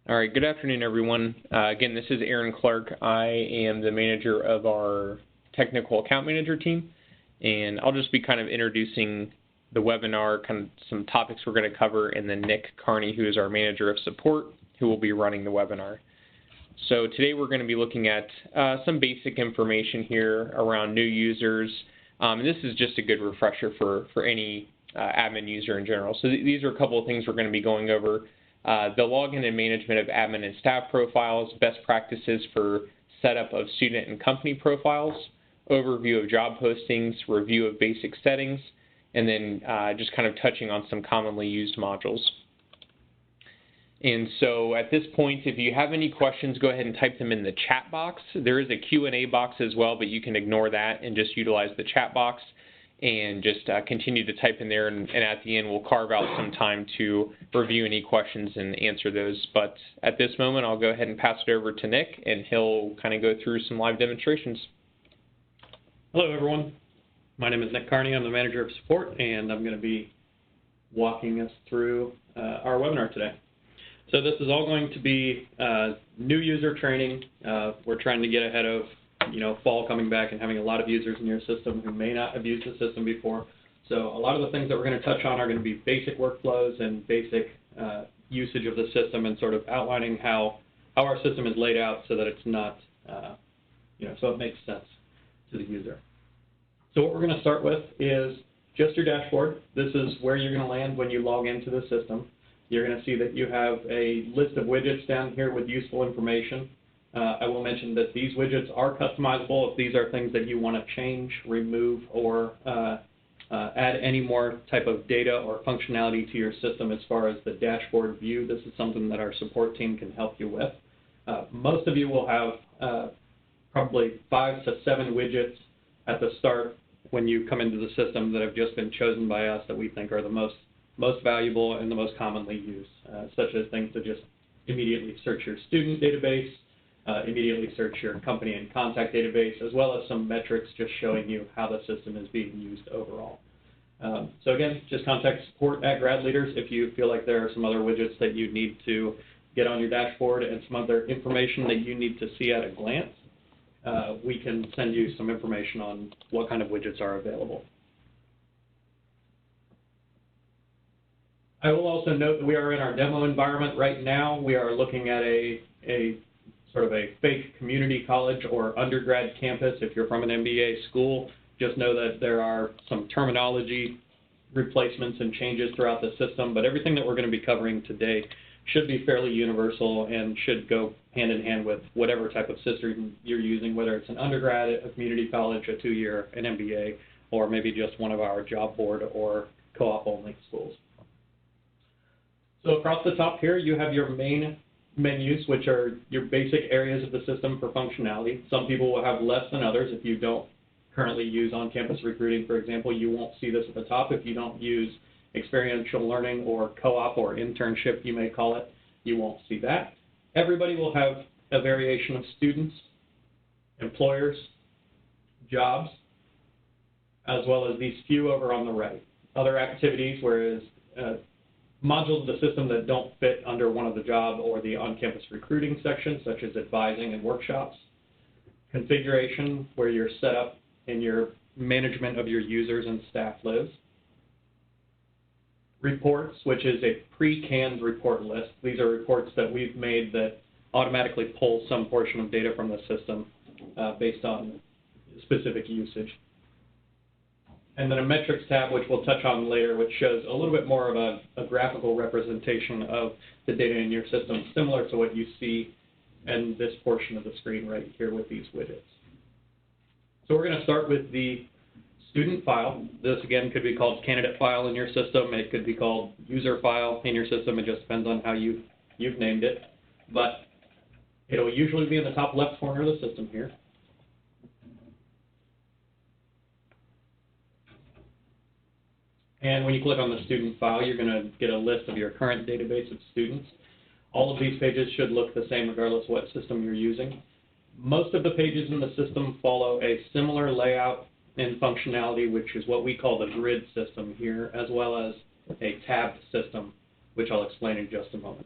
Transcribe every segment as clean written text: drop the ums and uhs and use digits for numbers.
All right, good afternoon, everyone. Again, this is Aaron Clark. I am the manager of our technical account manager team, and I'll just be kind of introducing the webinar, kind of some topics we're going to cover, and then Nick Carney, who is our manager of support, who will be running the webinar. So today we're going to be looking at some basic information here around new users. And this is just a good refresher for any admin user in general. So these are a couple of things we're going to be going over. The login and management of admin and staff profiles, best practices for setup of student and company profiles, overview of job postings, review of basic settings, and then just kind of touching on some commonly used modules. And so at this point, if you have any questions, go ahead and type them in the chat box. There is a Q&A box as well, but you can ignore that and just utilize the chat box and just continue to type in there, and at the end we'll carve out some time to review any questions and answer those. But at this moment, I'll go ahead and pass it over to Nick, and he'll kind of go through some live demonstrations. Hello, everyone. My name is Nick Carney. I'm the manager of support, and I'm going to be walking us through our webinar today. So this is all going to be new user training. We're trying to get ahead of fall coming back and having a lot of users in your system who may not have used the system before. So a lot of the things that we're going to touch on are going to be basic workflows and basic usage of the system, and sort of outlining how our system is laid out so that it's not, so it makes sense to the user. So what we're going to start with is just your dashboard. This is where you're going to land when you log into the system. You're going to see that you have a list of widgets down here with useful information. I will mention that these widgets are customizable if these are things that you want to change, remove, or add any more type of data or functionality to your system as far as the dashboard view. This is something that our support team can help you with. Most of you will have probably 5 to 7 widgets at the start when you come into the system that have just been chosen by us that we think are the most valuable and the most commonly used, such as things to just immediately search your student database, immediately search your company and contact database, as well as some metrics just showing you how the system is being used overall. So again, just contact support at GradLeaders if you feel like there are some other widgets that you need to get on your dashboard and some other information that you need to see at a glance. We can send you some information on what kind of widgets are available. I will also note that we are in our demo environment right now. We are looking at a sort of a fake community college or undergrad campus. If you're from an MBA school, just know that there are some terminology replacements and changes throughout the system, but everything that we're going to be covering today should be fairly universal and should go hand in hand with whatever type of system you're using, whether it's an undergrad, a community college, a 2-year, an MBA, or maybe just one of our job board or co-op only schools. So across the top here, you have your main menus, which are your basic areas of the system for functionality. Some people will have less than others. If you don't currently use on-campus recruiting, for example, you won't see this at the top. If you don't use experiential learning or co-op or internship, you may call it, you won't see that. Everybody will have a variation of students, employers, jobs, as well as these few over on the right. Other activities, whereas modules of the system that don't fit under one of the job or the on-campus recruiting sections, such as advising and workshops. Configuration, where your setup and your management of your users and staff lives. Reports, which is a pre-canned report list. These are reports that we've made that automatically pull some portion of data from the system based on specific usage. And then a metrics tab, which we'll touch on later, which shows a little bit more of a graphical representation of the data in your system, similar to what you see in this portion of the screen right here with these widgets. So we're going to start with the student file. This, again, could be called candidate file in your system. It could be called user file in your system. It just depends on how you've named it. But it'll usually be in the top left corner of the system here. And when you click on the student file, you're going to get a list of your current database of students. All of these pages should look the same regardless of what system you're using. Most of the pages in the system follow a similar layout and functionality, which is what we call the grid system here, as well as a tabbed system, which I'll explain in just a moment.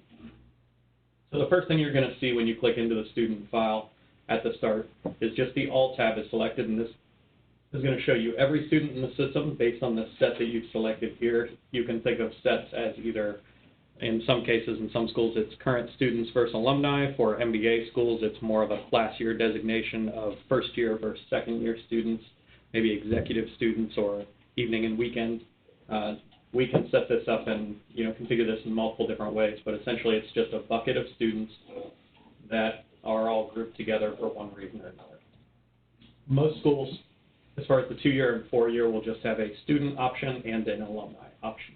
So the first thing you're going to see when you click into the student file at the start is just the All tab is selected, and this is going to show you every student in the system based on the set that you've selected here. You can think of sets as either, in some cases, in some schools, it's current students versus alumni. For MBA schools, it's more of a class year designation of first year versus second year students, maybe executive students or evening and weekend. We can set this up and configure this in multiple different ways, but essentially it's just a bucket of students that are all grouped together for one reason or another. Most schools, as far as the 2-year and 4-year, will just have a student option and an alumni option.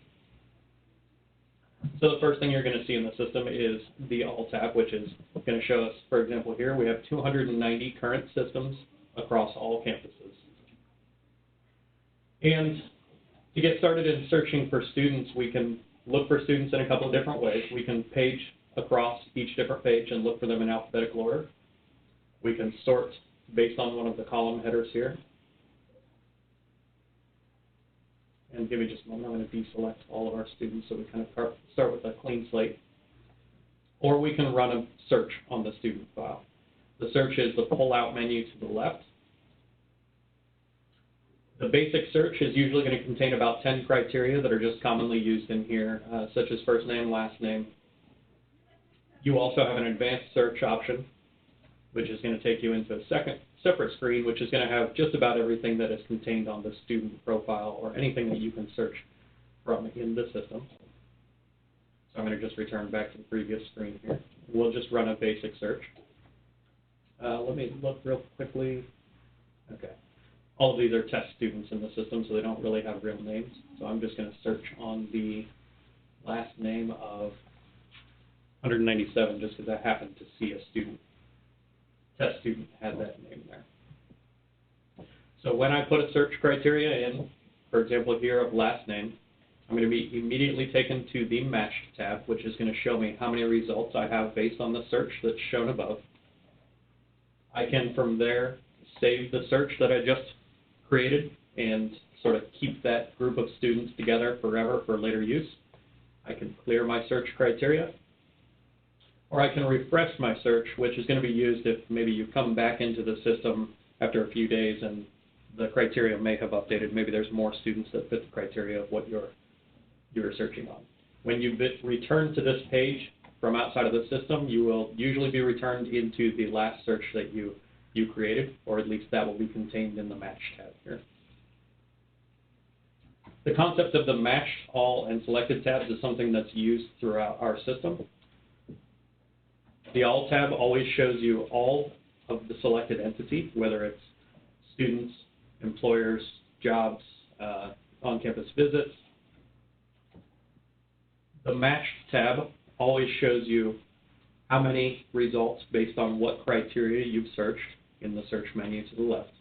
So the first thing you're going to see in the system is the All tab, which is going to show us, for example, here we have 290 current systems across all campuses. And to get started in searching for students, we can look for students in a couple of different ways. We can page across each different page and look for them in alphabetical order. We can sort based on one of the column headers here. And give me just a moment, I'm going to deselect all of our students so we kind of start with a clean slate. Or we can run a search on the student file. The search is the pull-out menu to the left. The basic search is usually going to contain about 10 criteria that are just commonly used in here, such as first name, last name. You also have an advanced search option, which is going to take you into a separate screen, which is going to have just about everything that is contained on the student profile or anything that you can search from in the system. So I'm going to just return back to the previous screen here. We'll just run a basic search. Let me look real quickly. Okay. All of these are test students in the system, so they don't really have real names. So I'm just going to search on the last name of 197 just because I happened to see a test student had that name there. So when I put a search criteria in, for example here of last name, I'm going to be immediately taken to the Matched tab, which is going to show me how many results I have based on the search that's shown above. I can from there save the search that I just created and sort of keep that group of students together forever for later use. I can clear my search criteria, or I can refresh my search, which is going to be used if maybe you come back into the system after a few days and the criteria may have updated. Maybe there's more students that fit the criteria of what you're searching on. When you return to this page from outside of the system, you will usually be returned into the last search that you created, or at least that will be contained in the Match tab here. The concept of the Matched, All, and Selected tabs is something that's used throughout our system. The All tab always shows you all of the selected entity, whether it's students, employers, jobs, on-campus visits. The Matched tab always shows you how many results based on what criteria you've searched in the search menu to the left.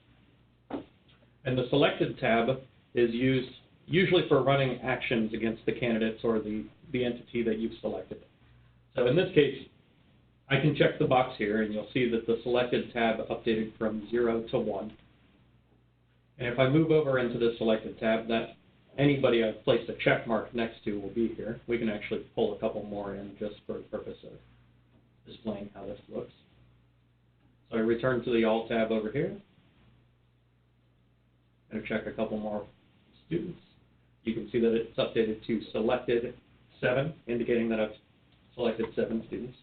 And the Selected tab is used usually for running actions against the candidates or the entity that you've selected. So in this case, I can check the box here, and you'll see that the Selected tab updated from 0 to 1. And if I move over into the Selected tab, that anybody I've placed a check mark next to will be here. We can actually pull a couple more in just for the purpose of displaying how this looks. So I return to the All tab over here. I'm going to check a couple more students. You can see that it's updated to Selected 7, indicating that I've selected 7 students.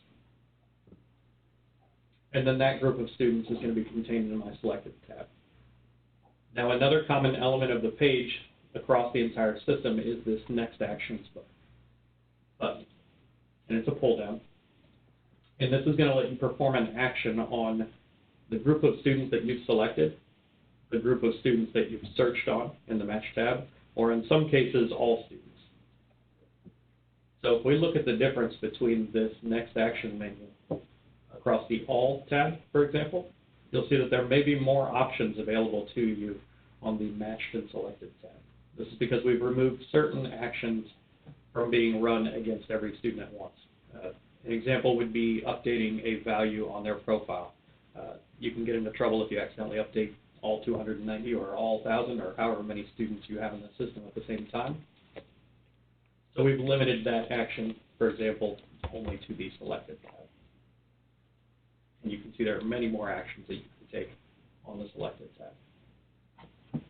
And then that group of students is going to be contained in my Selected tab. Now, another common element of the page across the entire system is this Next Actions button. And it's a pull down. And this is going to let you perform an action on the group of students that you've selected, the group of students that you've searched on in the Match tab, or in some cases, all students. So if we look at the difference between this Next Action menu across the All tab, for example, you'll see that there may be more options available to you on the Matched and Selected tab. This is because we've removed certain actions from being run against every student at once. An example would be updating a value on their profile. You can get into trouble if you accidentally update all 290 or all 1,000 or however many students you have in the system at the same time. So we've limited that action, for example, only to the Selected tab. and you can see there are many more actions that you can take on the Selected tab.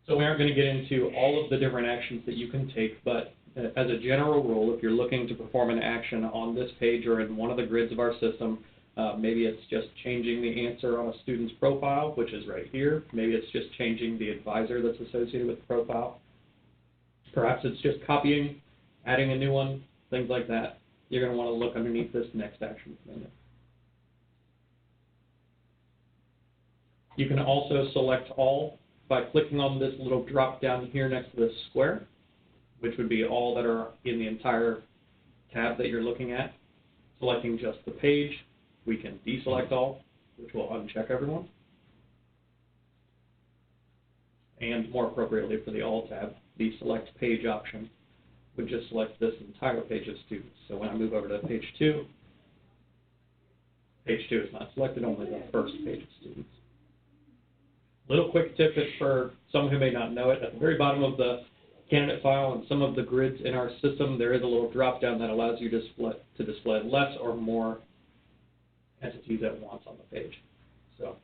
So we aren't going to get into all of the different actions that you can take, but as a general rule, if you're looking to perform an action on this page or in one of the grids of our system, maybe it's just changing the answer on a student's profile, which is right here. Maybe it's just changing the advisor that's associated with the profile. Perhaps it's just copying, adding a new one, things like that. You're going to want to look underneath this next action menu. You can also select all by clicking on this little drop down here next to this square, which would be all that are in the entire tab that you're looking at. Selecting just the page, we can deselect all, which will uncheck everyone. And more appropriately for the All tab, the Select Page option would just select this entire page of students. So when I move over to page 2 is not selected, only the first page of students. Little quick tip is for someone who may not know it, at the very bottom of the candidate file and some of the grids in our system, there is a little drop down that allows you to display less or more entities at once on the page. So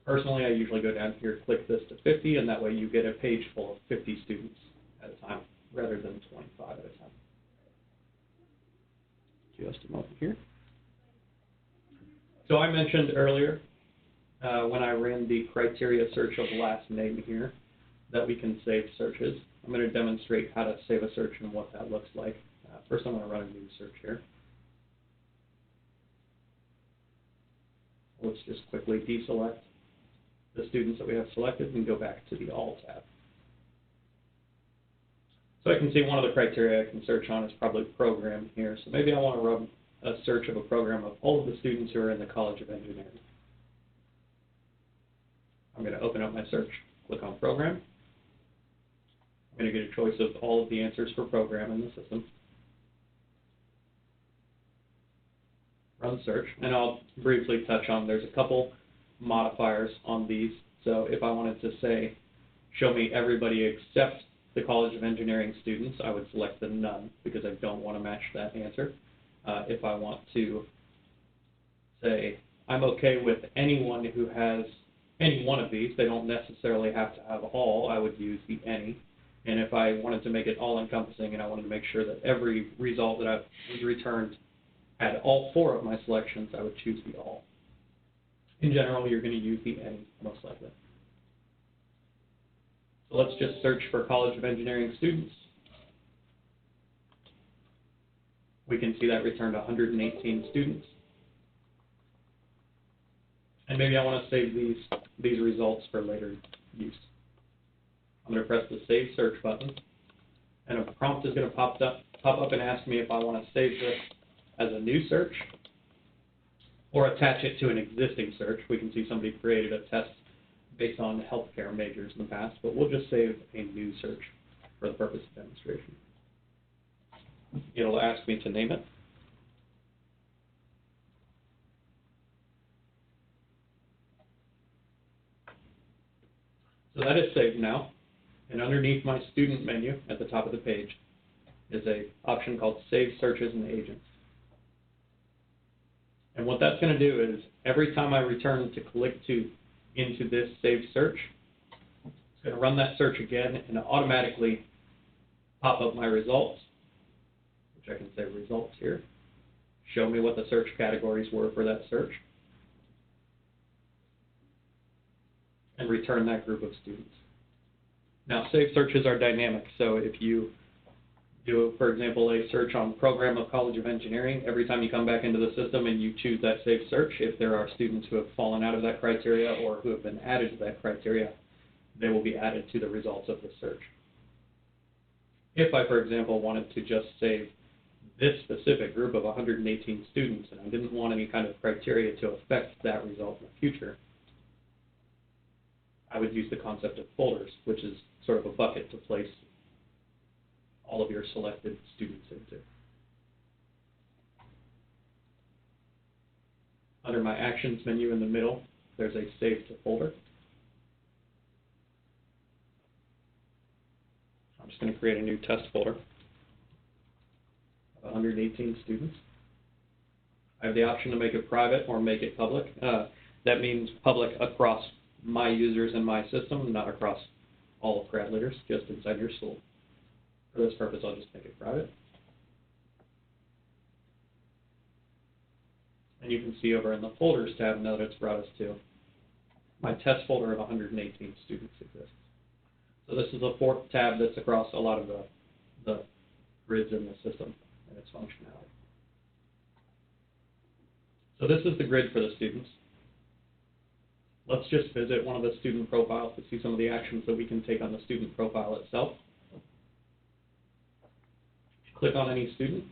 personally, I usually go down here, click this to 50, and that way you get a page full of 50 students at a time rather than 25 at a time. Just a moment here. So I mentioned earlier when I ran the criteria search of last name here that we can save searches. I'm going to demonstrate how to save a search and what that looks like. First, I'm going to run a new search here. Let's just quickly deselect the students that we have selected and go back to the All tab. So I can see one of the criteria I can search on is probably program here. So maybe I want to run a search of a program of all of the students who are in the College of Engineering. I'm going to open up my search, click on program. I'm going to get a choice of all of the answers for program in the system. Run search, and I'll briefly touch on, there's a couple modifiers on these. So if I wanted to say, show me everybody except the College of Engineering students, I would select the none because I don't want to match that answer. If I want to say, I'm okay with anyone who has any one of these, they don't necessarily have to have all, I would use the any. And if I wanted to make it all-encompassing and I wanted to make sure that every result that was returned had all 4 of my selections, I would choose the all. In general, you're going to use the any most likely. So let's just search for College of Engineering students. We can see that returned 118 students. And maybe I want to save these results for later use. I'm going to press the Save Search button, and a prompt is going to pop up and ask me if I want to save this as a new search or attach it to an existing search. We can see somebody created a test based on healthcare majors in the past, but we'll just save a new search for the purpose of demonstration. It'll ask me to name it. So that is saved now, and underneath my student menu at the top of the page is an option called Save Searches and Agents. And what that's going to do is every time I return to click into this Save Search, it's going to run that search again and automatically pop up my results, which I can say results here, show me what the search categories were for that search, and return that group of students. Now, Save Searches are dynamic, so if you do, for example, a search on program of College of Engineering, every time you come back into the system and you choose that Save Search, if there are students who have fallen out of that criteria or who have been added to that criteria, they will be added to the results of the search. If I, for example, wanted to just save this specific group of 118 students and I didn't want any kind of criteria to affect that result in the future, I would use the concept of folders, which is sort of a bucket to place all of your selected students into. Under my Actions menu in the middle, there's a Save to Folder. I'm just going to create a new test folder of 118 students. I have the option to make it private or make it public. That means public across my users in my system, not across all of GradLeaders, just inside your school. For this purpose, I'll just make it private. And you can see over in the folders tab now that it's brought us to my test folder of 118 students exists. So this is the fourth tab that's across a lot of the grids in the system and its functionality. So this is the grid for the students. Let's just visit one of the student profiles to see some of the actions that we can take on the student profile itself. Click on any student.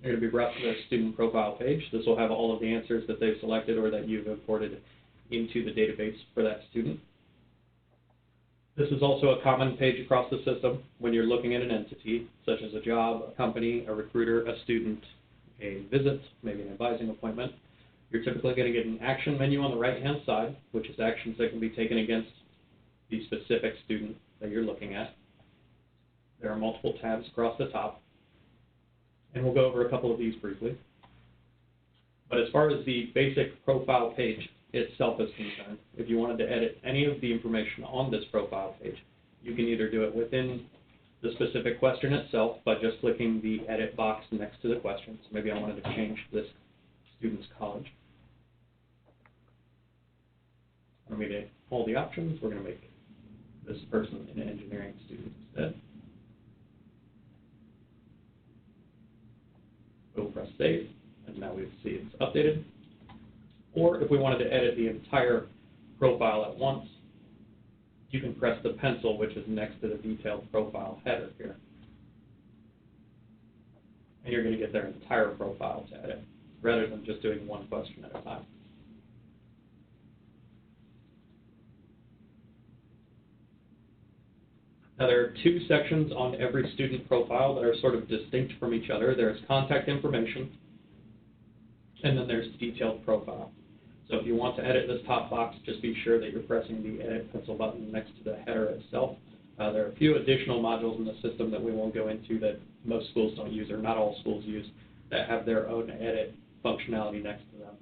You're going to be brought to the student profile page. This will have all of the answers that they've selected or that you've imported into the database for that student. This is also a common page across the system when you're looking at an entity, such as a job, a company, a recruiter, a student, a visit, maybe an advising appointment. You're typically going to get an action menu on the right-hand side, which is actions that can be taken against the specific student that you're looking at. There are multiple tabs across the top, and we'll go over a couple of these briefly. But as far as the basic profile page itself is concerned, if you wanted to edit any of the information on this profile page, you can either do it within the specific question itself by just clicking the edit box next to the question. So maybe I wanted to change this student's college. I'm going to hold the options. We're going to make this person an engineering student instead. We'll press save, and now we see it's updated. Or if we wanted to edit the entire profile at once, you can press the pencil, which is next to the detailed profile header here. And you're going to get their entire profile to edit, rather than just doing one question at a time. Now there are two sections on every student profile that are sort of distinct from each other. There's contact information, and then there's detailed profile. So if you want to edit this top box, just be sure that you're pressing the edit pencil button next to the header itself. There are a few additional modules in the system that we won't go into that most schools don't use, or not all schools use, that have their own edit functionality next to them.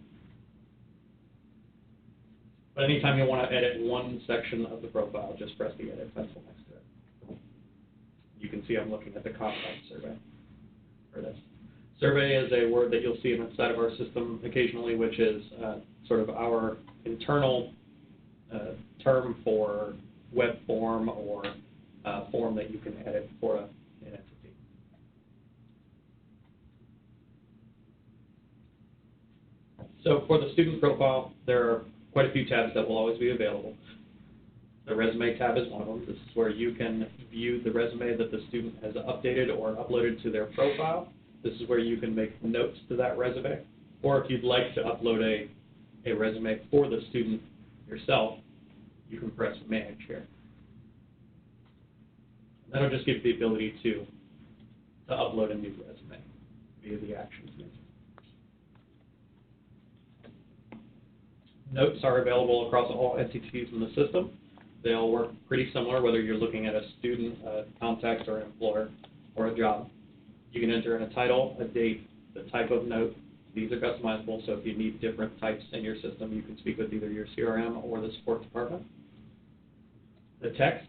But anytime you want to edit one section of the profile, just press the edit pencil next to it. You can see I'm looking at the contact survey for this. Survey is a word that you'll see inside of our system occasionally, which is sort of our internal term for web form or form that you can edit for an entity. So for the student profile, there are quite a few tabs that will always be available. The resume tab is one of them. This is where you can view the resume that the student has updated or uploaded to their profile. This is where you can make notes to that resume. Or if you'd like to upload a resume for the student yourself, you can press Manage here. That'll just give you the ability to upload a new resume via the actions menu. Notes are available across all entities in the system. They all work pretty similar, whether you're looking at a student, a contact, or an employer, or a job. You can enter in a title, a date, the type of note. These are customizable, so if you need different types in your system, you can speak with either your CRM or the support department. The text,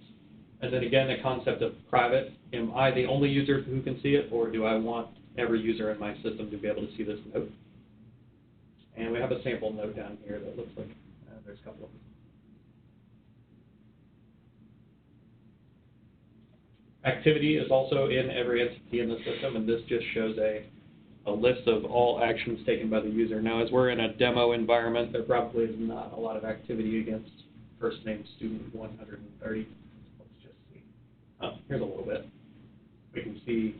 and then again, the concept of private. Am I the only user who can see it, or do I want every user in my system to be able to see this note? And we have a sample note down here that looks like there's a couple of them. Activity is also in every entity in the system, and this just shows a list of all actions taken by the user. Now, as we're in a demo environment, there probably is not a lot of activity against first name student 130. Let's just see. Here's a little bit. We can see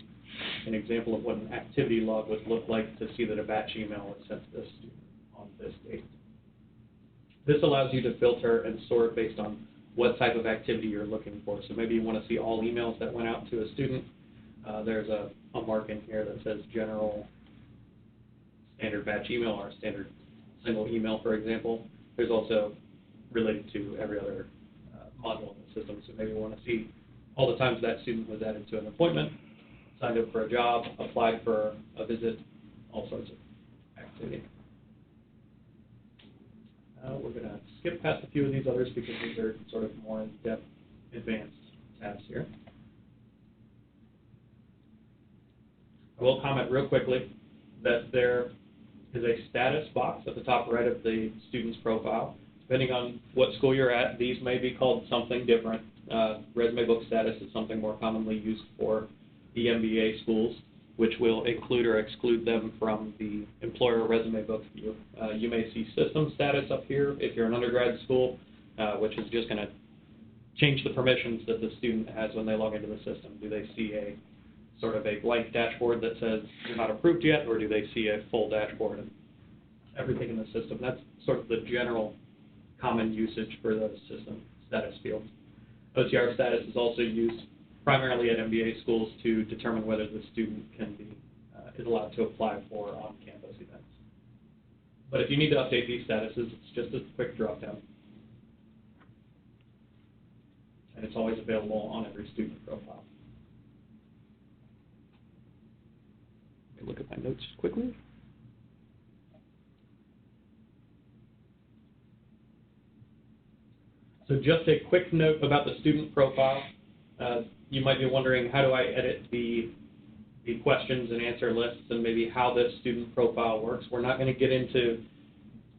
an example of what an activity log would look like to see that a batch email was sent to this student on this date. This allows you to filter and sort based on what type of activity you're looking for. So maybe you want to see all emails that went out to a student. There's a mark in here that says general standard batch email or standard single email, for example. There's also related to every other module in the system. So maybe we want to see all the times that student was added to an appointment, signed up for a job, applied for a visit, all sorts of activity. We're going to skip past a few of these others because these are sort of more in-depth, advanced tabs here. I will comment real quickly that there is a status box at the top right of the student's profile. Depending on what school you're at, these may be called something different. Resume book status is something more commonly used for the MBA schools, which will include or exclude them from the employer resume book view. You may see system status up here if you're an undergrad school, which is just going to change the permissions that the student has when they log into the system. Do they see a sort of a blank dashboard that says you're not approved yet, or do they see a full dashboard and everything in the system? That's sort of the general common usage for the system status field. OCR status is also used primarily at MBA schools to determine whether the student can be is allowed to apply for on-campus events. But if you need to update these statuses, it's just a quick drop-down. And it's always available on every student profile. Let me look at my notes quickly. So just a quick note about the student profile. You might be wondering, how do I edit the questions and answer lists, and maybe how this student profile works. We're not going to get into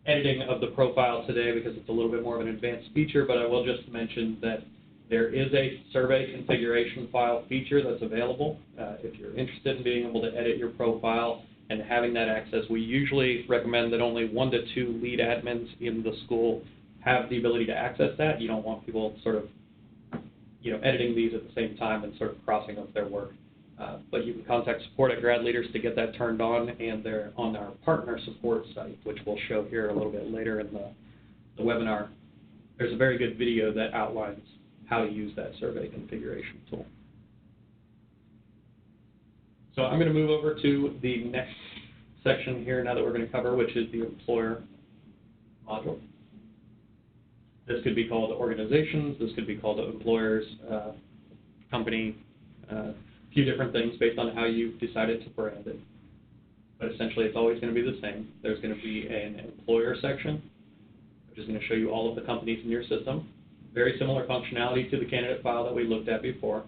editing of the profile today because it's a little bit more of an advanced feature, but I will just mention that there is a survey configuration file feature that's available. If you're interested in being able to edit your profile and having that access, we usually recommend that only 1 to 2 lead admins in the school have the ability to access that. You don't want people sort of editing these at the same time and sort of crossing up their work. But you can contact support at GradLeaders to get that turned on, and they're on our partner support site, which we'll show here a little bit later in the webinar. There's a very good video that outlines how to use that survey configuration tool. So I'm going to move over to the next section here now that we're going to cover, which is the employer module. This could be called organizations, this could be called employers, company, a few different things based on how you've decided to brand it. But essentially it's always going to be the same. There's going to be an employer section, which is going to show you all of the companies in your system. Very similar functionality to the candidate file that we looked at before.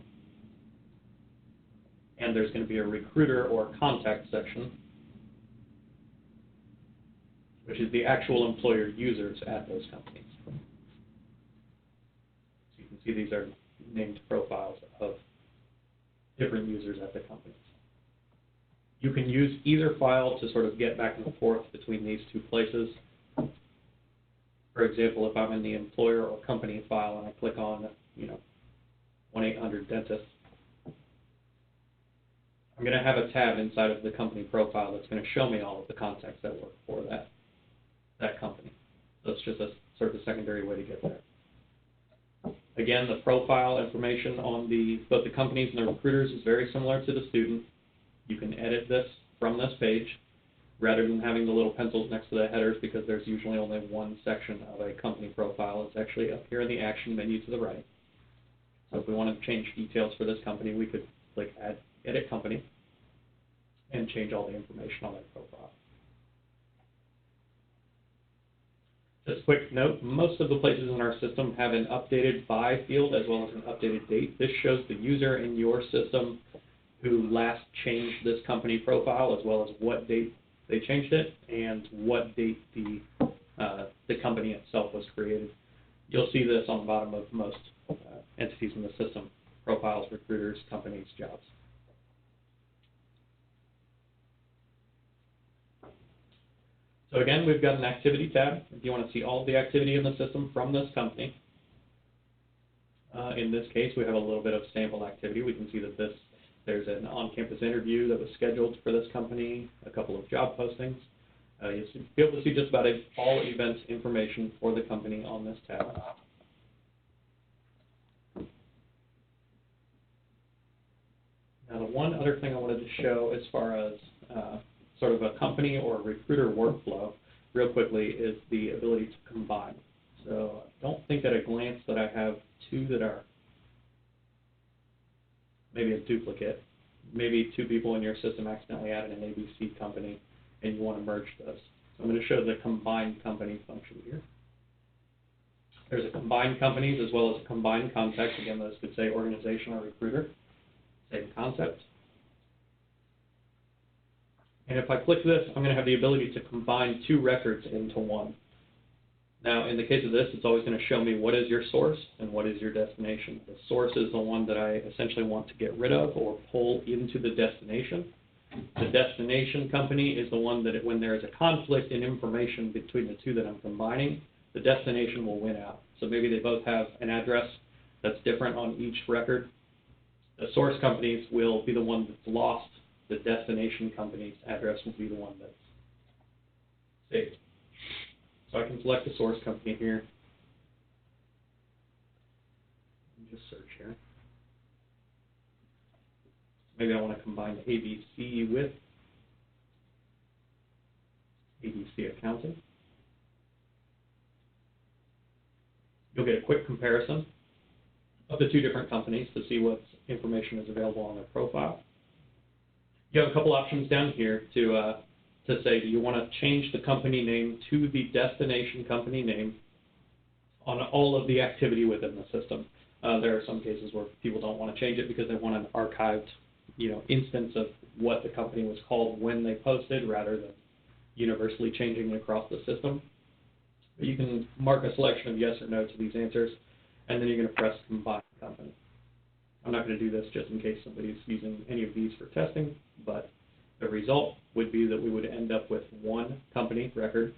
And there's going to be a recruiter or contact section, which is the actual employer users at those companies. So you can see these are named profiles of different users at the companies. You can use either file to sort of get back and forth between these two places. For example, if I'm in the employer or company file and I click on, 1-800-DENTIST, I'm going to have a tab inside of the company profile that's going to show me all of the contacts that work for that company. So it's just a sort of a secondary way to get there. Again, the profile information on both the companies and the recruiters is very similar to the student. You can edit this from this page rather than having the little pencils next to the headers, because there's usually only one section of a company profile. It's actually up here in the action menu to the right. So if we want to change details for this company, we could click Add Edit Company and change all the information on that profile. Just a quick note, most of the places in our system have an updated by field as well as an updated date. This shows the user in your system who last changed this company profile, as well as what date they changed it and what date the company itself was created. You'll see this on the bottom of most entities in the system: profiles, recruiters, companies, jobs. So again, we've got an activity tab if you want to see all of the activity in the system from this company. In this case, we have a little bit of sample activity. We can see that there's an on-campus interview that was scheduled for this company, a couple of job postings. You'll be able to see just about all events information for the company on this tab. Now, the one other thing I wanted to show as far as sort of a company or recruiter workflow real quickly is the ability to combine. So I don't think at a glance that I have two that are maybe a duplicate. Maybe two people in your system accidentally added an ABC company and you want to merge those. So I'm going to show the combined company function here. There's a combined companies as well as a combined contacts. Again, those could say organization or recruiter. Same concept. And if I click this, I'm going to have the ability to combine two records into one. Now, in the case of this, it's always going to show me what is your source and what is your destination. The source is the one that I essentially want to get rid of or pull into the destination. The destination company is the one that when there is a conflict in information between the two that I'm combining, the destination will win out. So maybe they both have an address that's different on each record. The source companies will be the one that's lost. The destination company's address will be the one that's saved. So I can select the source company here. And just search here. Maybe I want to combine ABC with ABC Accounting. You'll get a quick comparison of the two different companies to see what information is available on their profile. You have a couple options down here to say, do you want to change the company name to the destination company name on all of the activity within the system? There are some cases where people don't want to change it because they want an archived, instance of what the company was called when they posted, rather than universally changing it across the system. But you can mark a selection of yes or no to these answers, and then you're going to press combine company. I'm not going to do this just in case somebody's using any of these for testing, but the result would be that we would end up with one company record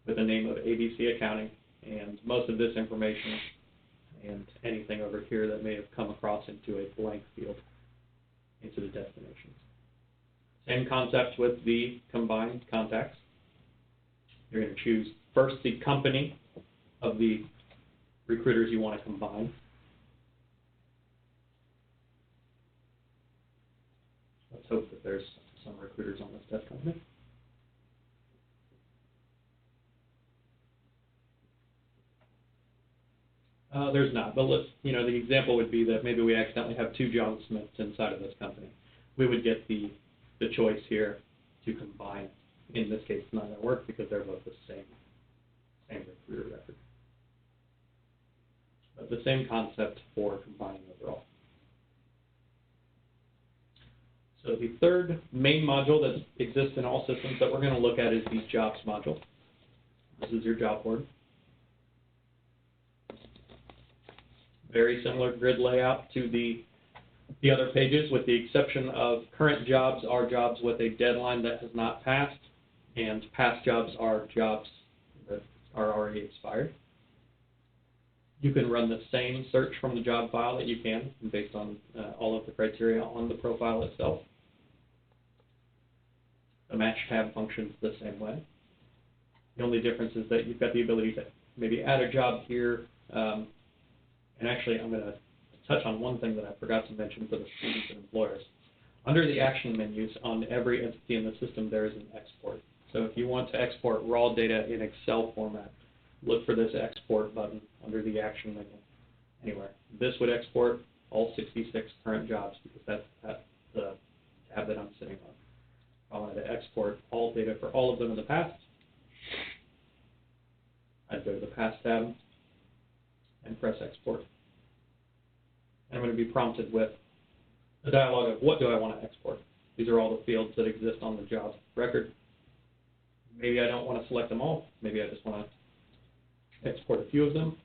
with the name of ABC Accounting, and most of this information and anything over here that may have come across into a blank field into the destinations. Same concept with the combined contacts. You're going to choose first the company of the recruiters you want to combine. Let's hope that there's some recruiters on this test company. There's not, but let's, the example would be that maybe we accidentally have two John Smiths inside of this company. We would get the choice here to combine. In this case, it's not going to work because they're both the same recruiter record. But the same concept for combining overall. So the third main module that exists in all systems that we're going to look at is the jobs module. This is your job board. Very similar grid layout to the other pages, with the exception of current jobs are jobs with a deadline that has not passed, and past jobs are jobs that are already expired. You can run the same search from the job file that you can based on all of the criteria on the profile itself. The match tab functions the same way. The only difference is that you've got the ability to maybe add a job here. And actually, I'm going to touch on one thing that I forgot to mention for the students and employers. Under the action menus on every entity in the system, there is an export. So if you want to export raw data in Excel format, look for this export button under the action menu anywhere. This would export all 66 current jobs because that's the tab that I'm sitting on. If I wanted to export all data for all of them in the past, I'd go to the past tab and press export. And I'm going to be prompted with a dialog of what do I want to export. These are all the fields that exist on the job record. Maybe I don't want to select them all. Maybe I just want to export a few of them.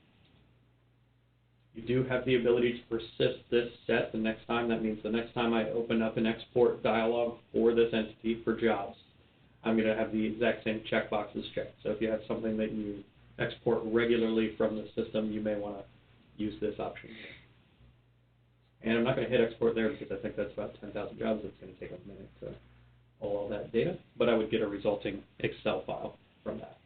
You do have the ability to persist this set the next time. That means the next time I open up an export dialog for this entity for jobs, I'm going to have the exact same checkboxes checked. So if you have something that you export regularly from the system, you may want to use this option here. And I'm not going to hit export there because I think that's about 10,000 jobs. It's going to take a minute to pull all that data, but I would get a resulting Excel file from that.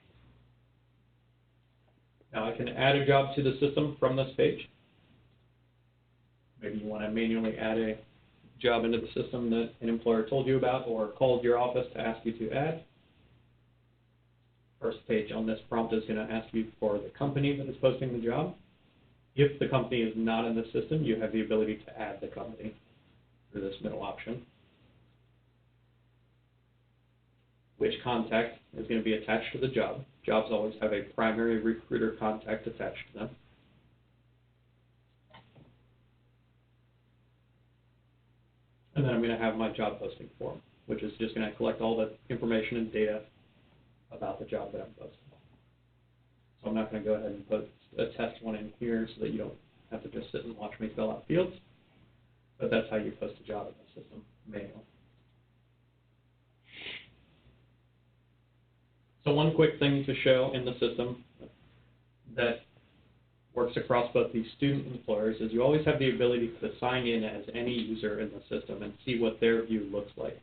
Now I can add a job to the system from this page. Maybe you want to manually add a job into the system that an employer told you about or called your office to ask you to add. First page on this prompt is going to ask you for the company that is posting the job. If the company is not in the system, you have the ability to add the company through this middle option. which contact is going to be attached to the job. Jobs always have a primary recruiter contact attached to them. And then I'm going to have my job posting form, which is just going to collect all the information and data about the job that I'm posting. So I'm not going to go ahead and put a test one in here so that you don't have to just sit and watch me fill out fields. But that's how you post a job in the system, manually. So one quick thing to show in the system that works across both the student and employers is you always have the ability to sign in as any user in the system and see what their view looks like.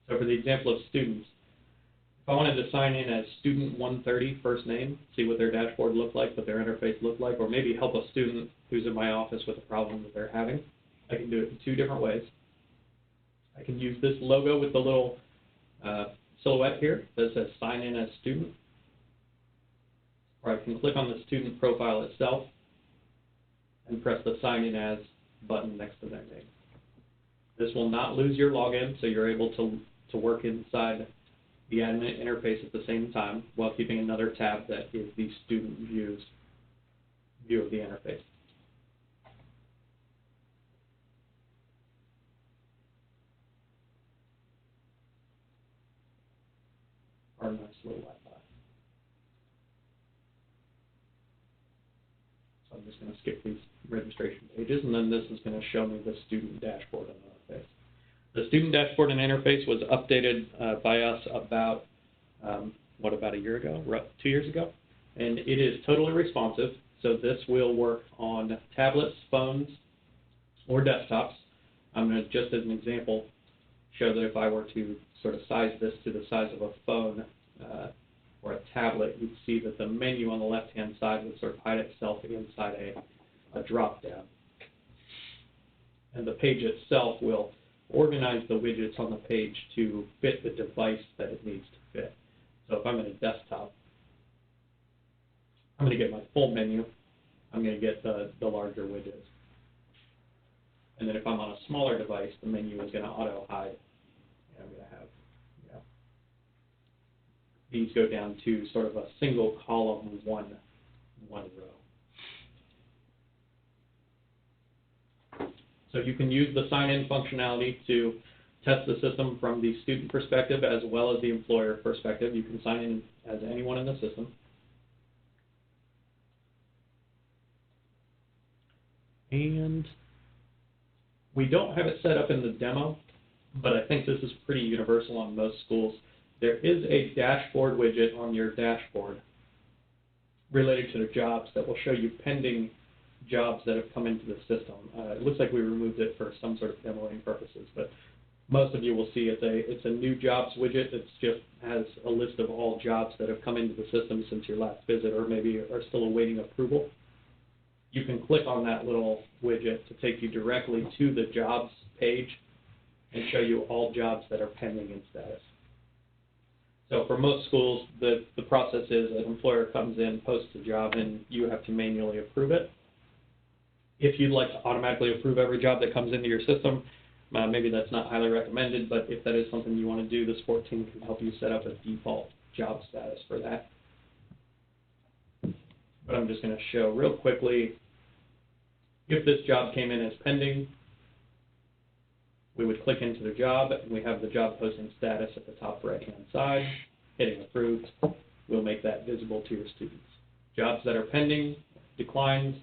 So for the example of students, if I wanted to sign in as student 130 first name, see what their dashboard looked like, what their interface looked like, or maybe help a student who's in my office with a problem that they're having, I can do it in two different ways. I can use this logo with the little silhouette here that says sign in as student. Or I can click on the student profile itself and press the sign in as button next to their name. This will not lose your login, so you're able to work inside the admin interface at the same time while keeping another tab that is the student view of the interface. Our nice little Wi-Fi. So I'm just going to skip these registration pages, and then this is going to show me the student dashboard and interface. The student dashboard and interface was updated by us about, about a year ago, 2 years ago? And it is totally responsive, so this will work on tablets, phones, or desktops. I'm going to, just as an example, show that if I were to sort of size this to the size of a phone or a tablet, you'd see that the menu on the left-hand side would sort of hide itself inside a drop-down. And the page itself will organize the widgets on the page to fit the device that it needs to fit. So if I'm in a desktop, I'm going to get my full menu. I'm going to get the larger widgets. And then if I'm on a smaller device, the menu is going to auto-hide. And I'm going to have these go down to sort of a single column, one row. So you can use the sign-in functionality to test the system from the student perspective as well as the employer perspective. You can sign in as anyone in the system. And we don't have it set up in the demo, but I think this is pretty universal on most schools. There is a dashboard widget on your dashboard related to the jobs that will show you pending jobs that have come into the system. It looks like we removed it for some sort of demoing purposes, but most of you will see it's a new jobs widget that just has a list of all jobs that have come into the system since your last visit or maybe are still awaiting approval. You can click on that little widget to take you directly to the jobs page and show you all jobs that are pending in status. So for most schools, the process is an employer comes in, posts a job, and you have to manually approve it. If you'd like to automatically approve every job that comes into your system, maybe that's not highly recommended, but if that is something you want to do, the support team can help you set up a default job status for that. But I'm just going to show real quickly, if this job came in as pending, we would click into the job, and we have the job posting status at the top right-hand side. Hitting approved will make that visible to your students. Jobs that are pending, declined,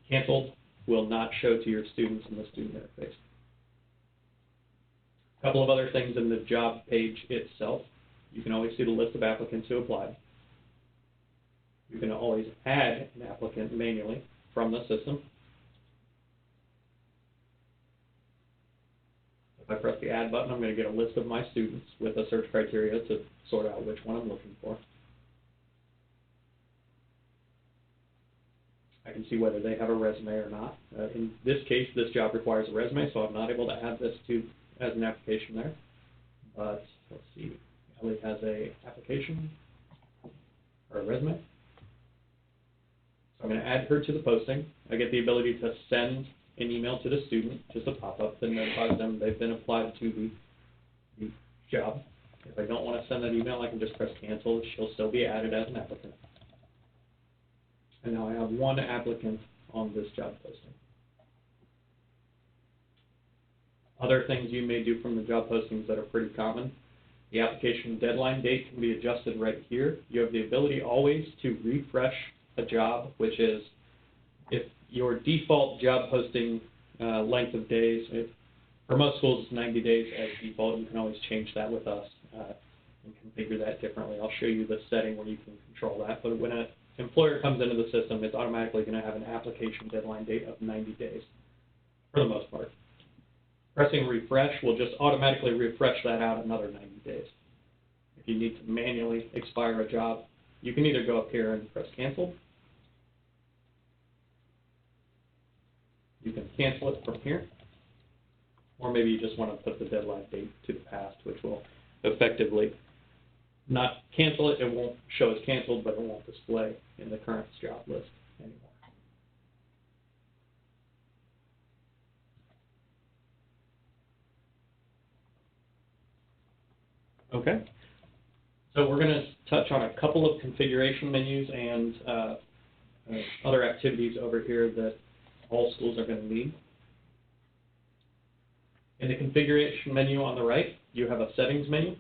canceled, will not show to your students in the student interface. A couple of other things in the job page itself. You can always see the list of applicants who applied. You can always add an applicant manually from the system. If I press the add button, I'm going to get a list of my students with a search criteria to sort out which one I'm looking for. I can see whether they have a resume or not. In this case, this job requires a resume, so I'm not able to add this as an application there. But let's see, Ellie has a application or a resume. So I'm going to add her to the posting. I get the ability to send an email to the student, just a pop-up that notifies them they've been applied to the job. If I don't want to send that email, I can just press cancel. She'll still be added as an applicant. And now I have one applicant on this job posting. Other things you may do from the job postings that are pretty common. The application deadline date can be adjusted right here. You have the ability always to refresh a job, which is if your default job posting length of days, for most schools it's 90 days as default. You can always change that with us and configure that differently. I'll show you the setting where you can control that. But when an employer comes into the system, it's automatically going to have an application deadline date of 90 days for the most part. Pressing refresh will just automatically refresh that out another 90 days. If you need to manually expire a job, you can either go up here and press cancel. You can cancel it from here. Or maybe you just want to put the deadline date to the past, which will effectively not cancel it. It won't show as canceled, but it won't display in the current job list anymore. Okay, so we're going to touch on a couple of configuration menus and other activities over here that all schools are going to need. In the configuration menu on the right, you have a settings menu.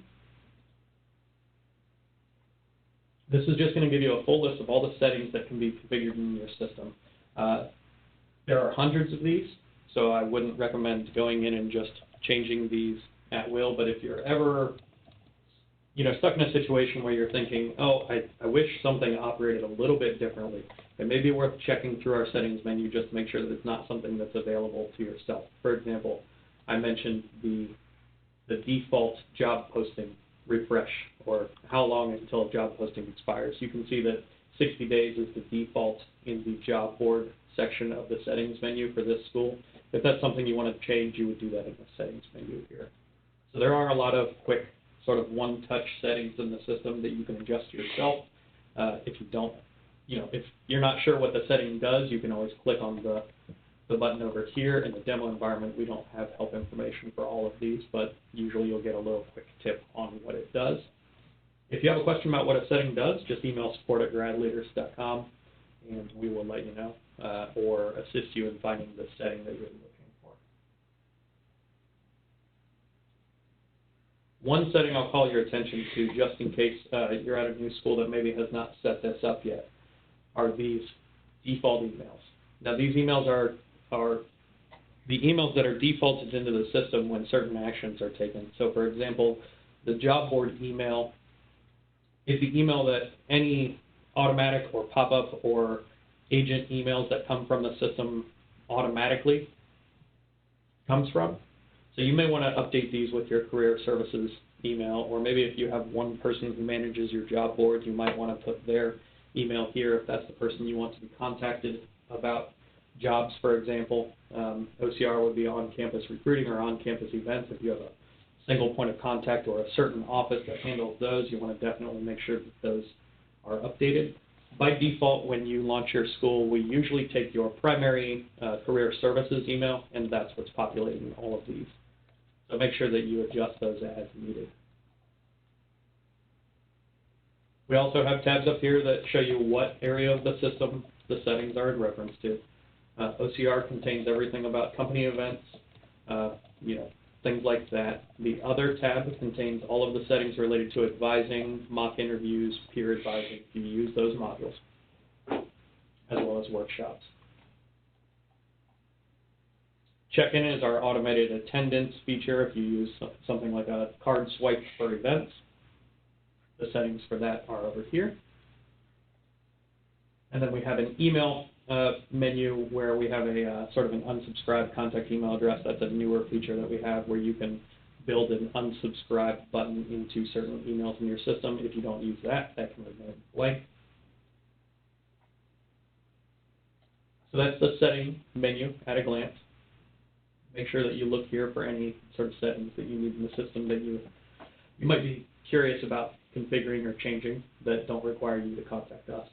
This is just going to give you a full list of all the settings that can be configured in your system. There are hundreds of these, so I wouldn't recommend going in and just changing these at will, but if you're ever stuck in a situation where you're thinking, oh, I wish something operated a little bit differently, it may be worth checking through our settings menu just to make sure that it's not something that's available to yourself. For example, I mentioned the default job posting refresh, or how long until a job posting expires. You can see that 60 days is the default in the job board section of the settings menu for this school. If that's something you want to change, you would do that in the settings menu here. So there are a lot of quick sort of one-touch settings in the system that you can adjust yourself. If you don't, if you're not sure what the setting does, you can always click on the button over here. In the demo environment, we don't have help information for all of these, but usually you'll get a little quick tip on what it does. If you have a question about what a setting does, just email support@gradleaders.com and we will let you know or assist you in finding the setting that you're looking for. One setting I'll call your attention to, just in case you're at a new school that maybe has not set this up yet, are these default emails. Now, these emails are the emails that are defaulted into the system when certain actions are taken. So, for example, the job board email is the email that any automatic or pop-up or agent emails that come from the system automatically comes from. So you may want to update these with your career services email, or maybe if you have one person who manages your job board, you might want to put their email here if that's the person you want to be contacted about jobs, for example. OCR would be on-campus recruiting or on-campus events. If you have a single point of contact or a certain office that handles those, you want to definitely make sure that those are updated. By default, when you launch your school, we usually take your primary career services email, and that's what's populating all of these. So make sure that you adjust those as needed. We also have tabs up here that show you what area of the system the settings are in reference to. OCR contains everything about company events, things like that. The other tab contains all of the settings related to advising, mock interviews, peer advising, if you use those modules, as well as workshops. Check-in is our automated attendance feature if you use something like a card swipe for events. The settings for that are over here. And then we have an email menu where we have a sort of an unsubscribe contact email address. That's a newer feature that we have where you can build an unsubscribe button into certain emails in your system. If you don't use that, that can remain blank. So that's the setting menu at a glance. Make sure that you look here for any sort of settings that you need in the system that you might be curious about configuring or changing that don't require you to contact us.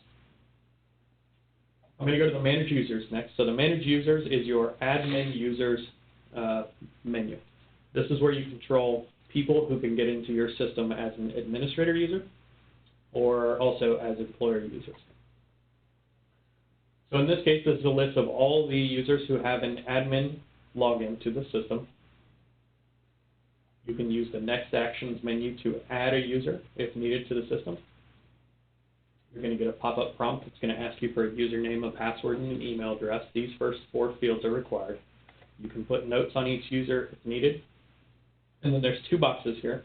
I'm going to go to the Manage Users next. So the Manage Users is your admin users menu. This is where you control people who can get into your system as an administrator user or also as employer users. So in this case, this is a list of all the users who have an admin login to the system. You can use the Next Actions menu to add a user if needed to the system. You're going to get a pop-up prompt. It's going to ask you for a username, a password, and an email address. These first 4 fields are required. You can put notes on each user if needed. And then there's 2 boxes here.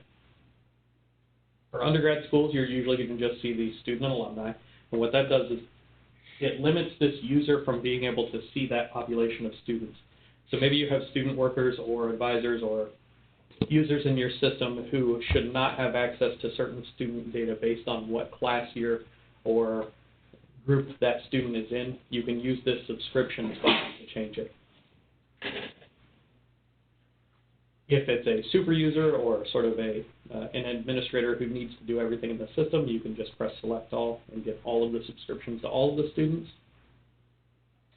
For undergrad schools, you're usually going to just see the student and alumni. And what that does is it limits this user from being able to see that population of students. So maybe you have student workers or advisors or users in your system who should not have access to certain student data based on what class year or group that student is in. You can use this subscriptions button to change it. If it's a super user or sort of an administrator who needs to do everything in the system, you can just press select all and get all of the subscriptions to all of the students.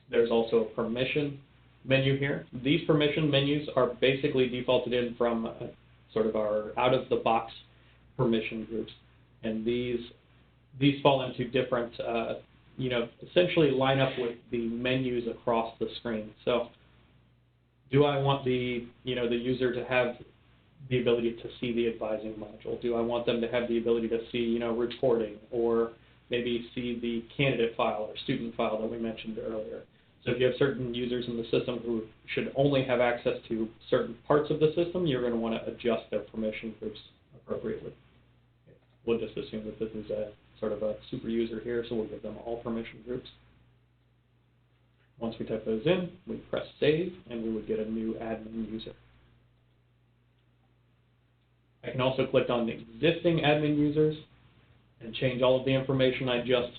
There's also a permission menu here. These permission menus are basically defaulted in from sort of our out-of-the-box permission groups. And these fall into different, essentially line up with the menus across the screen. So do I want the user to have the ability to see the advising module? Do I want them to have the ability to see, reporting, or maybe see the candidate file or student file that we mentioned earlier? So if you have certain users in the system who should only have access to certain parts of the system, you're going to want to adjust their permission groups appropriately. We'll just assume that this is a sort of a super user here, so we'll give them all permission groups. Once we type those in, we press save, and we would get a new admin user. I can also click on the existing admin users and change all of the information I just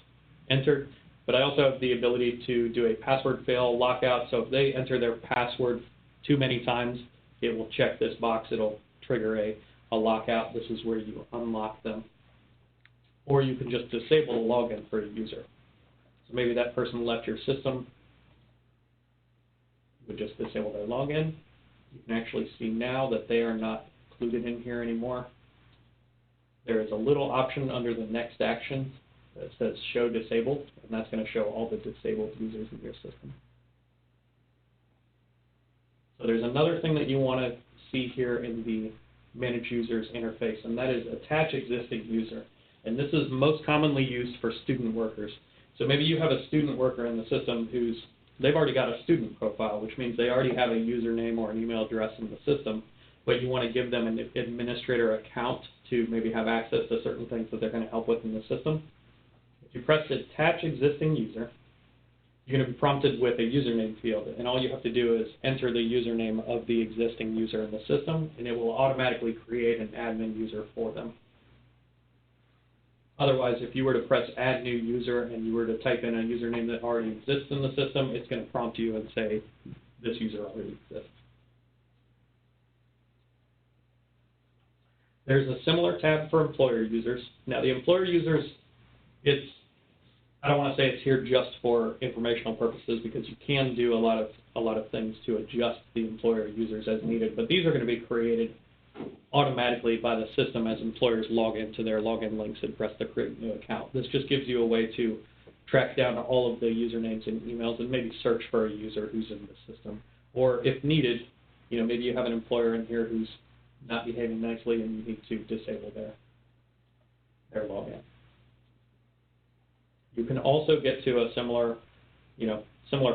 entered, but I also have the ability to do a password fail lockout, so if they enter their password too many times, it will check this box. It'll trigger a lockout. This is where you unlock them. Or you can just disable the login for a user. So maybe that person left your system. You would just disable their login. You can actually see now that they are not included in here anymore. There is a little option under the next action that says show disabled, and that's going to show all the disabled users in your system. So there's another thing that you want to see here in the Manage Users interface, and that is attach existing user. And this is most commonly used for student workers. So maybe you have a student worker in the system they've already got a student profile, which means they already have a username or an email address in the system, but you want to give them an administrator account to maybe have access to certain things that they're going to help with in the system. If you press attach existing user, you're going to be prompted with a username field, and all you have to do is enter the username of the existing user in the system, and it will automatically create an admin user for them. Otherwise, if you were to press add new user and you were to type in a username that already exists in the system, it's going to prompt you and say this user already exists. There's a similar tab for employer users. Now the employer users, I don't want to say it's here just for informational purposes, because you can do a lot of things to adjust the employer users as needed, but these are going to be created automatically by the system as employers log into their login links and press the create new account. This just gives you a way to track down all of the usernames and emails and maybe search for a user who's in the system. Or if needed, maybe you have an employer in here who's not behaving nicely and you need to disable their login. You can also get to a similar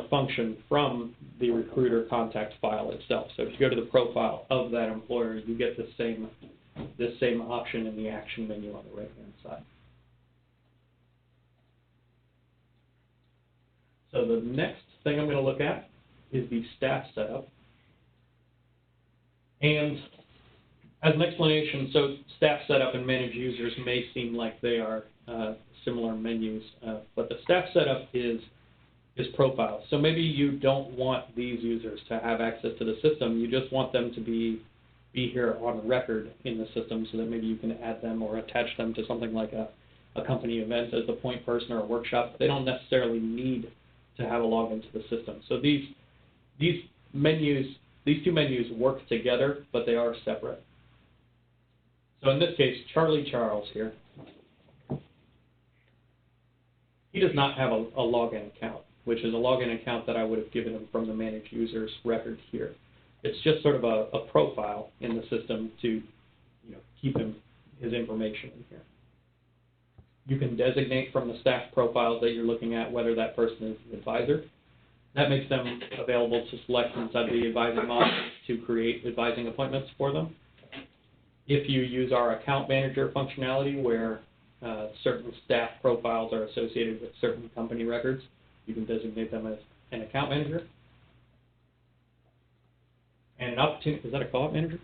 function from the recruiter contact file itself. So if you go to the profile of that employer, you get this same option in the action menu on the right-hand side. So the next thing I'm going to look at is the staff setup. And as an explanation, so staff setup and manage users may seem like they are similar menus, but the staff setup is profiles. So maybe you don't want these users to have access to the system. You just want them to be here on record in the system so that maybe you can add them or attach them to something like a company event as a point person or a workshop. They don't necessarily need to have a login to the system. So these two menus work together, but they are separate. So in this case, Charlie Charles here, he does not have a login account, which is a login account that I would have given him from the managed users record here. It's just sort of a profile in the system to keep his information in here. You can designate from the staff profiles that you're looking at whether that person is an advisor. That makes them available to select inside the advising module to create advising appointments for them. If you use our account manager functionality where certain staff profiles are associated with certain company records, you can designate them as an account manager. And an opportunity, is that a co-op manager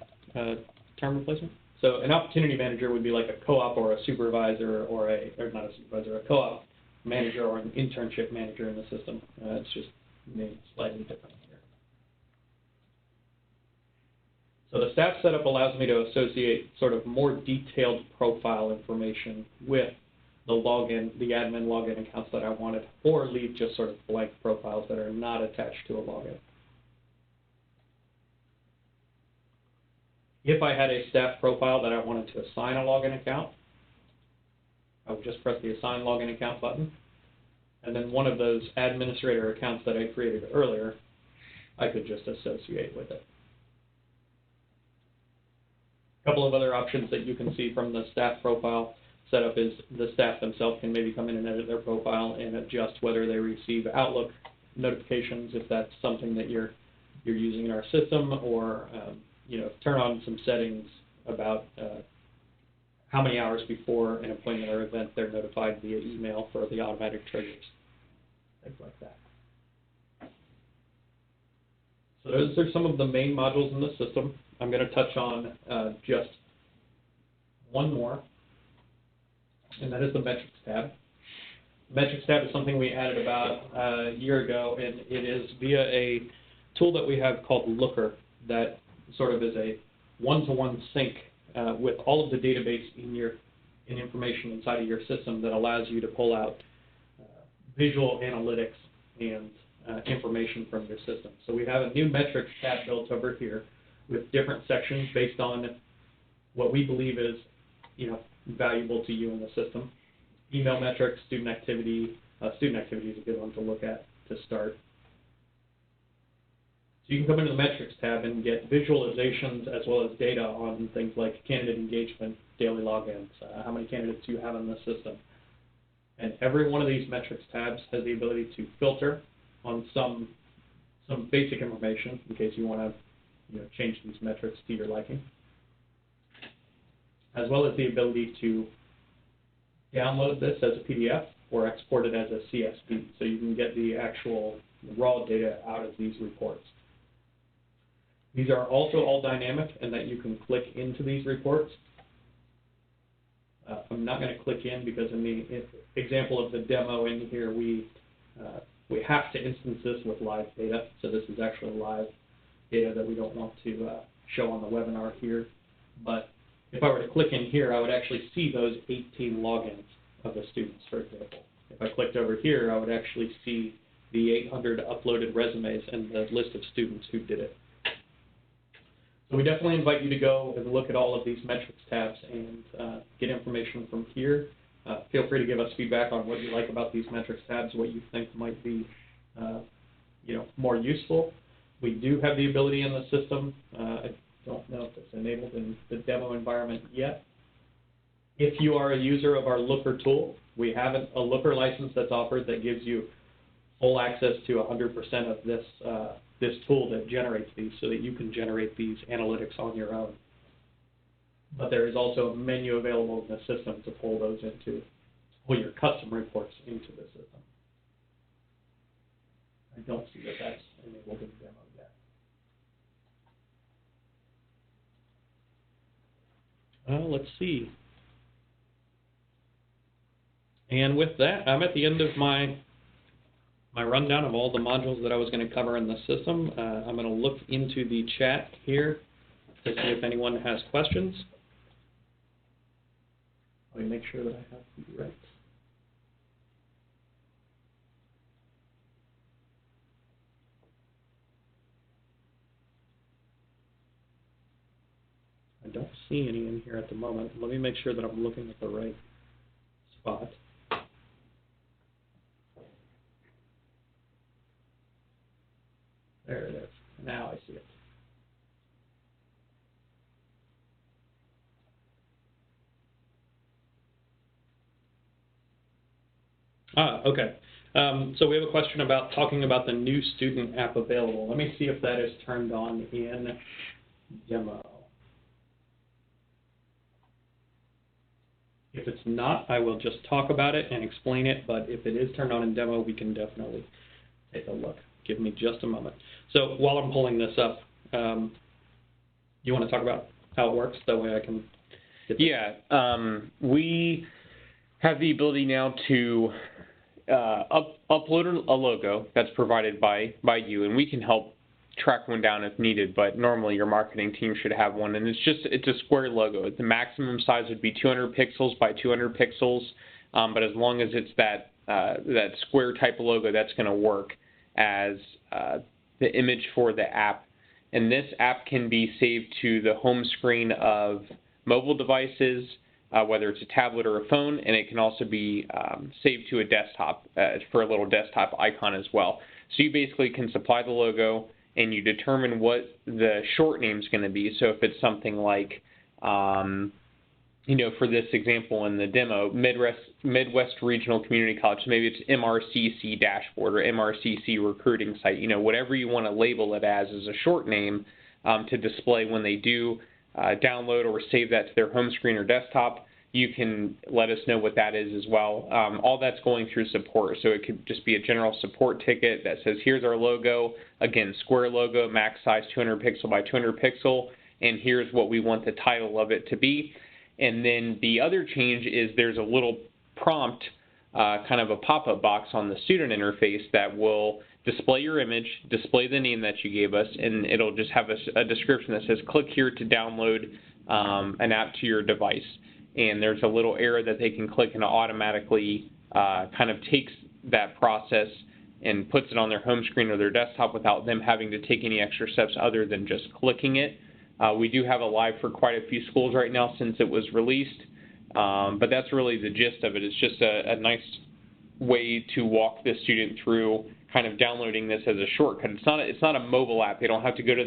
term replacement? So an opportunity manager would be like a co-op or a supervisor or not a supervisor, a co-op manager or an internship manager in the system. It's just named slightly different here. So the staff setup allows me to associate sort of more detailed profile information with the login, the admin login accounts that I wanted, or leave just sort of blank profiles that are not attached to a login. If I had a staff profile that I wanted to assign a login account, I would just press the Assign Login Account button, and then one of those administrator accounts that I created earlier, I could just associate with it. A couple of other options that you can see from the staff profile setup is the staff themselves can maybe come in and edit their profile and adjust whether they receive Outlook notifications, if that's something that you're using in our system, or turn on some settings about how many hours before an appointment or event they're notified via email for the automatic triggers, things like that. So those are some of the main modules in the system. I'm going to touch on just one more, and that is the Metrics tab. The Metrics tab is something we added about a year ago, and it is via a tool that we have called Looker that sort of is a one-to-one sync with all of the database in information inside of your system that allows you to pull out visual analytics and information from your system. So we have a new metrics tab built over here with different sections based on what we believe is valuable to you in the system. Email metrics, student activity. Student activity is a good one to look at to start. So you can come into the Metrics tab and get visualizations as well as data on things like candidate engagement, daily logins, how many candidates you have in the system. And every one of these Metrics tabs has the ability to filter on some basic information in case you want to change these metrics to your liking, as well as the ability to download this as a PDF or export it as a CSV, so you can get the actual raw data out of these reports. These are also all dynamic in that you can click into these reports. I'm not going to click in because in the example of the demo in here, we have to instance this with live data. So this is actually live data that we don't want to show on the webinar here. But if I were to click in here, I would actually see those 18 logins of the students, for example. If I clicked over here, I would actually see the 800 uploaded resumes and the list of students who did it. So we definitely invite you to go and look at all of these metrics tabs and get information from here. Feel free to give us feedback on what you like about these metrics tabs, what you think might be more useful. We do have the ability in the system. I don't know if it's enabled in the demo environment yet. If you are a user of our Looker tool, we have a Looker license that's offered that gives you full access to 100% of this tool that generates these so that you can generate these analytics on your own. But there is also a menu available in the system to pull your custom reports into the system. I don't see that that's enabled in the demo yet. Let's see. And with that, I'm at the end of my rundown of all the modules that I was going to cover in the system. I'm going to look into the chat here to see if anyone has questions. Let me make sure that I have the right. I don't see any in here at the moment. Let me make sure that I'm looking at the right spot. There it is. Now I see it. Okay. So we have a question about talking about the new student app available. Let me see if that is turned on in demo. If it's not, I will just talk about it and explain it, but if it is turned on in demo, we can definitely take a look. Give me just a moment. So while I'm pulling this up, you want to talk about how it works? That way I can get this. Yeah, we have the ability now to upload a logo that's provided by you, and we can help track one down if needed, but normally your marketing team should have one, and it's a square logo. The maximum size would be 200 pixels by 200 pixels, but as long as it's that square type of logo, that's going to work as the image for the app. And this app can be saved to the home screen of mobile devices, whether it's a tablet or a phone, and it can also be saved to a desktop for a little desktop icon as well. So you basically can supply the logo, and you determine what the short name is going to be. So if it's something like, for this example in the demo, Midwest Regional Community College, maybe it's MRCC Dashboard or MRCC Recruiting Site, whatever you want to label it as a short name to display when they do download or save that to their home screen or desktop. You can let us know what that is as well. All that's going through support, so it could just be a general support ticket that says, here's our logo, again, square logo, max size 200 pixel by 200 pixel, and here's what we want the title of it to be. And then the other change is there's a little prompt, kind of a pop-up box on the student interface that will display your image, display the name that you gave us, and it'll just have a description that says, click here to download an app to your device. And there's a little arrow that they can click, and it automatically kind of takes that process and puts it on their home screen or their desktop without them having to take any extra steps other than just clicking it. We do have it live for quite a few schools right now since it was released, but that's really the gist of it. It's just a nice way to walk the student through kind of downloading this as a shortcut. It's not a mobile app. They don't have to go to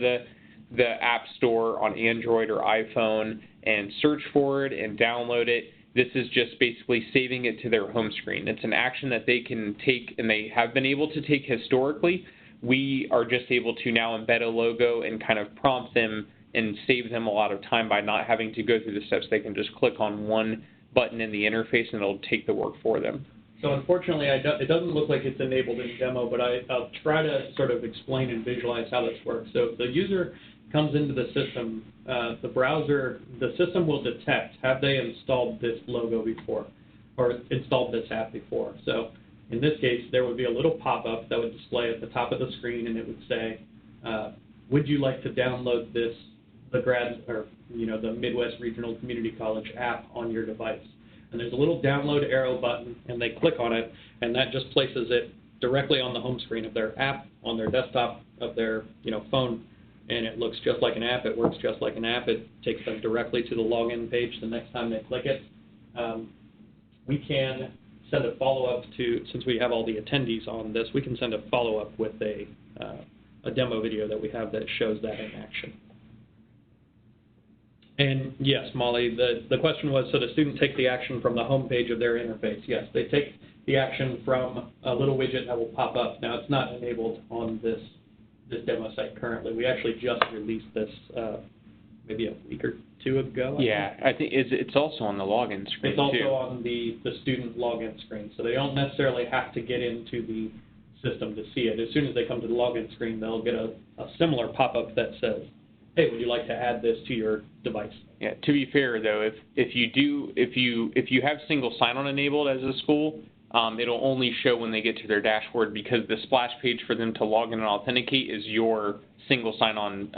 the App Store on Android or iPhone and search for it and download it. This is just basically saving it to their home screen. It's an action that they can take, and they have been able to take historically. We are just able to now embed a logo and kind of prompt them and save them a lot of time by not having to go through the steps. They can just click on one button in the interface and it'll take the work for them. So unfortunately, it doesn't look like it's enabled in demo, but I'll try to sort of explain and visualize how this works. So if the user comes into the system, the system will detect, have they installed this logo before or installed this app before? So in this case, there would be a little pop-up that would display at the top of the screen, and it would say, would you like to download the Midwest Regional Community College app on your device? And there's a little download arrow button, and they click on it, and that just places it directly on the home screen of their app, on their desktop, of their phone, and it looks just like an app. It works just like an app. It takes them directly to the login page the next time they click it. We can send a follow-up since we have all the attendees on this, we can send a follow-up with a demo video that we have that shows that in action. And yes, Molly, the question was, so the student take the action from the home page of their interface. Yes, they take the action from a little widget that will pop up. Now, it's not enabled on this demo site currently. We actually just released this maybe a week or two ago. I think it's also on the login screen. It's also on the student login screen, so they don't necessarily have to get into the system to see it. As soon as they come to the login screen, they'll get a similar pop-up that says, hey, would you like to add this to your device? Yeah. To be fair, though, if you have single sign-on enabled as a school, it'll only show when they get to their dashboard, because the splash page for them to log in and authenticate is your single sign-on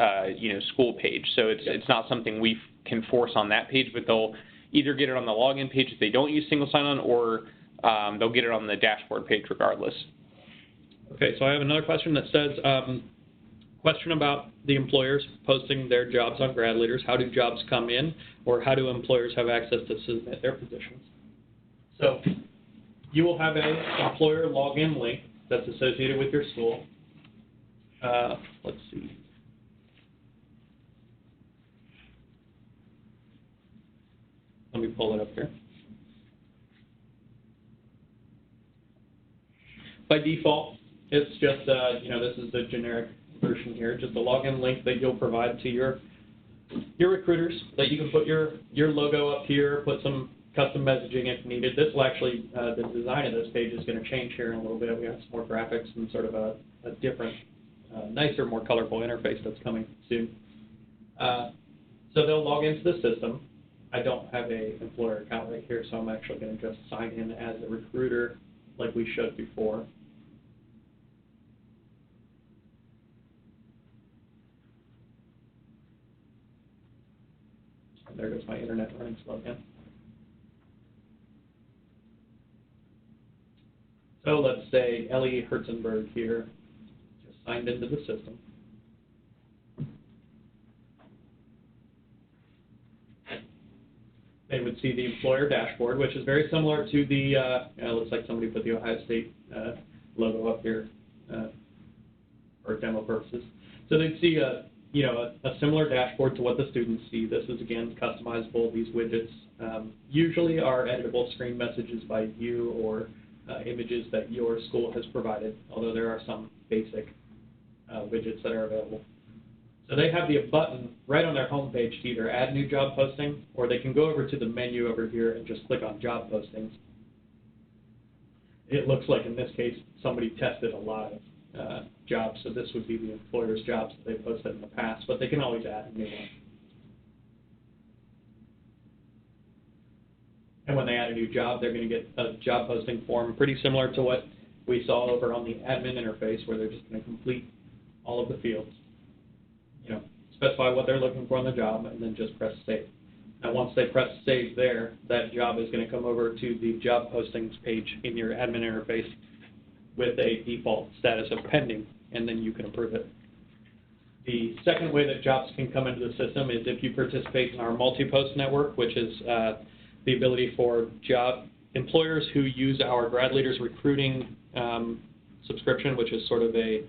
school page. So it's not something we can force on that page, but they'll either get it on the login page if they don't use single sign-on, or they'll get it on the dashboard page regardless. Okay, so I have another question that says, question about the employers posting their jobs on GradLeaders. How do jobs come in, or how do employers have access to submit their positions? So you will have an employer login link that's associated with your school. Let's see. Let me pull it up here. By default, it's just, this is the generic version here, just a login link that you'll provide to your recruiters, that you can put your logo up here, put some custom messaging if needed. This will actually, the design of this page is going to change here in a little bit. We have some more graphics and sort of a different, nicer, more colorful interface that's coming soon. So they'll log into the system. I don't have a employer account right here, so I'm actually going to just sign in as a recruiter like we showed before. And there goes my internet running slow again. So let's say Ellie Herzenberg here just signed into the system. They would see the employer dashboard, which is very similar to the, it looks like somebody put the Ohio State logo up here for demo purposes. So they'd see a similar dashboard to what the students see. This is, again, customizable. These widgets usually are editable screen messages by you or images that your school has provided, although there are some basic widgets that are available. So they have the button right on their home page to either add new job posting, or they can go over to the menu over here and just click on job postings. It looks like in this case somebody tested a lot of jobs, so this would be the employer's jobs that they posted in the past, but they can always add a new one. And when they add a new job, they're going to get a job posting form pretty similar to what we saw over on the admin interface, where they're just going to complete all of the fields. Specify what they're looking for on the job, and then just press save. Now, once they press save there, that job is going to come over to the job postings page in your admin interface with a default status of pending, and then you can approve it. The second way that jobs can come into the system is if you participate in our multi-post network, which is the ability for job employers who use our GradLeaders recruiting subscription, which is sort of a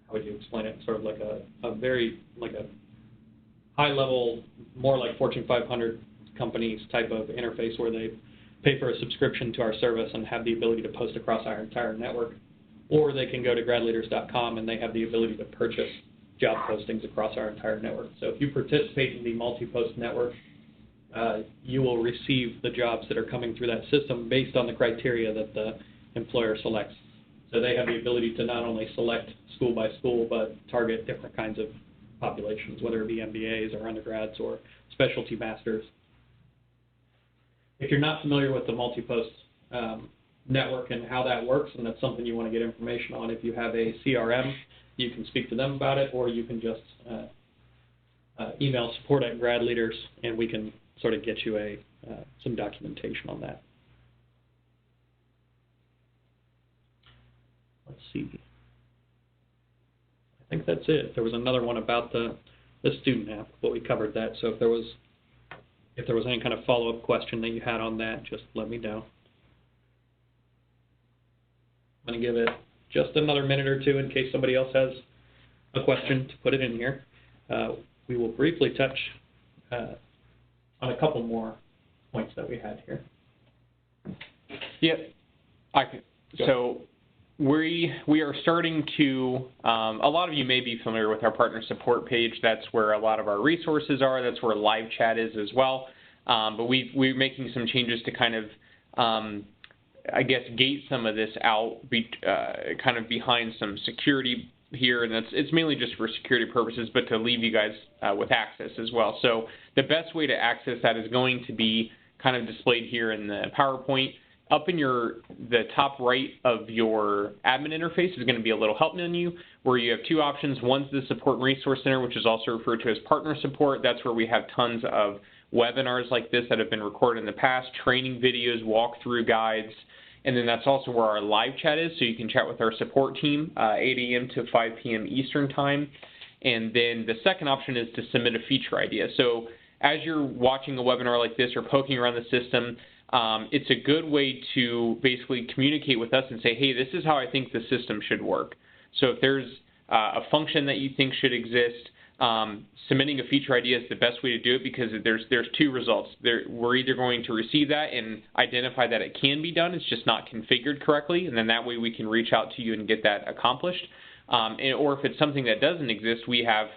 how would you explain it? Sort of like a very, like a high-level, more like Fortune 500 companies type of interface where they pay for a subscription to our service and have the ability to post across our entire network. Or they can go to gradleaders.com and they have the ability to purchase job postings across our entire network. So if you participate in the multi-post network, you will receive the jobs that are coming through that system based on the criteria that the employer selects. So they have the ability to not only select school by school, but target different kinds of populations, whether it be MBAs or undergrads or specialty masters. If you're not familiar with the multi-post network and how that works, and that's something you want to get information on, if you have a CRM, you can speak to them about it, or you can just email support@GradLeaders, and we can sort of get you some documentation on that. Let's see. I think that's it. There was another one about the student app, but we covered that. So if there was any kind of follow-up question that you had on that, just let me know. I'm going to give it just another minute or two in case somebody else has a question to put it in here. We will briefly touch on a couple more points that we had here. Yep. So we are starting to, a lot of you may be familiar with our partner support page. That's where a lot of our resources are. That's where live chat is as well. But we're making some changes to kind of, I guess, gate some of this out, kind of behind some security here, and it's mainly just for security purposes, but to leave you guys with access as well. So the best way to access that is going to be kind of displayed here in the PowerPoint. Up in the top right of your admin interface is going to be a little help menu where you have two options. One's the Support and Resource Center, which is also referred to as Partner Support. That's where we have tons of webinars like this that have been recorded in the past, training videos, walkthrough guides, And then that's also where our live chat is, so you can chat with our support team, 8 a.m. to 5 p.m. Eastern Time. And then the second option is to submit a feature idea. So as you're watching a webinar like this or poking around the system, it's a good way to basically communicate with us and say, hey, this is how I think the system should work. So if there's a function that you think should exist, submitting a feature idea is the best way to do it, because there's two results. We're either going to receive that and identify that it can be done, it's just not configured correctly, and then that way we can reach out to you and get that accomplished. Or if it's something that doesn't exist, we have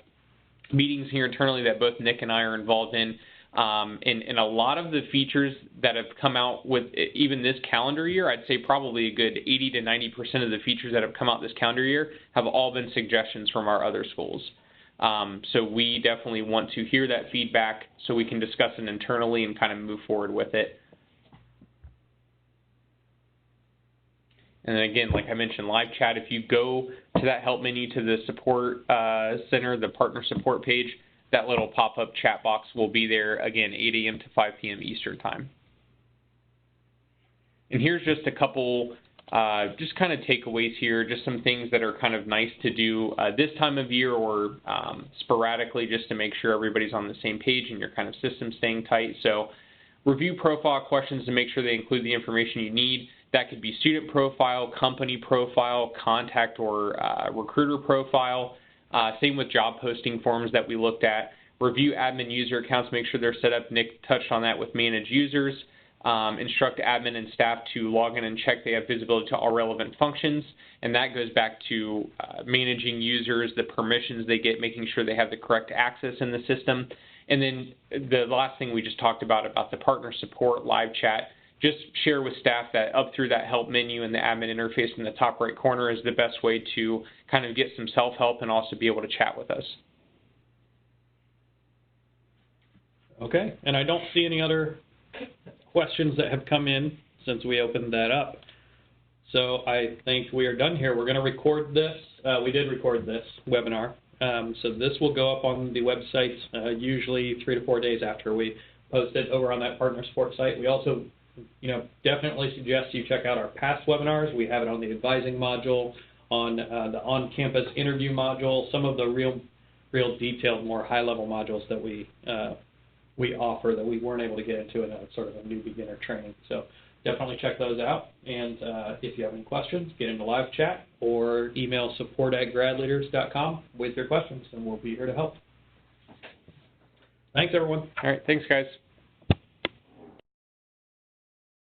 meetings here internally that both Nick and I are involved in. And a lot of the features that have come out with even this calendar year, I'd say probably a good 80 to 90% of the features that have come out this calendar year have all been suggestions from our other schools. So we definitely want to hear that feedback so we can discuss it internally and kind of move forward with it. And then again, like I mentioned, live chat, if you go to that help menu to the support center, the partner support page, that little pop-up chat box will be there, again, 8 a.m. to 5 p.m. Eastern Time. And here's just a couple just kind of takeaways here, just some things that are kind of nice to do this time of year or sporadically, just to make sure everybody's on the same page and your kind of system staying tight. So review profile questions to make sure they include the information you need. That could be student profile, company profile, contact or recruiter profile. Same with job posting forms that we looked at. Review admin user accounts, make sure they're set up. Nick touched on that with manage users. Instruct admin and staff to log in and check they have visibility to all relevant functions. And that goes back to managing users, the permissions they get, making sure they have the correct access in the system. And then the last thing we just talked about the partner support live chat. Just share with staff that up through that help menu and the admin interface in the top right corner is the best way to kind of get some self-help and also be able to chat with us. Okay, and I don't see any other questions that have come in since we opened that up. So I think we are done here. We're going to record this. We did record this webinar. So this will go up on the website usually 3 to 4 days after we post it over on that partner support site. We also definitely suggest you check out our past webinars. We have it on the advising module, on the on-campus interview module, some of the real detailed, more high-level modules that we offer that we weren't able to get into in a sort of a new beginner training. So definitely check those out. And if you have any questions, get into live chat or email support@gradleaders.com with your questions, and we'll be here to help. Thanks, everyone. All right, thanks, guys.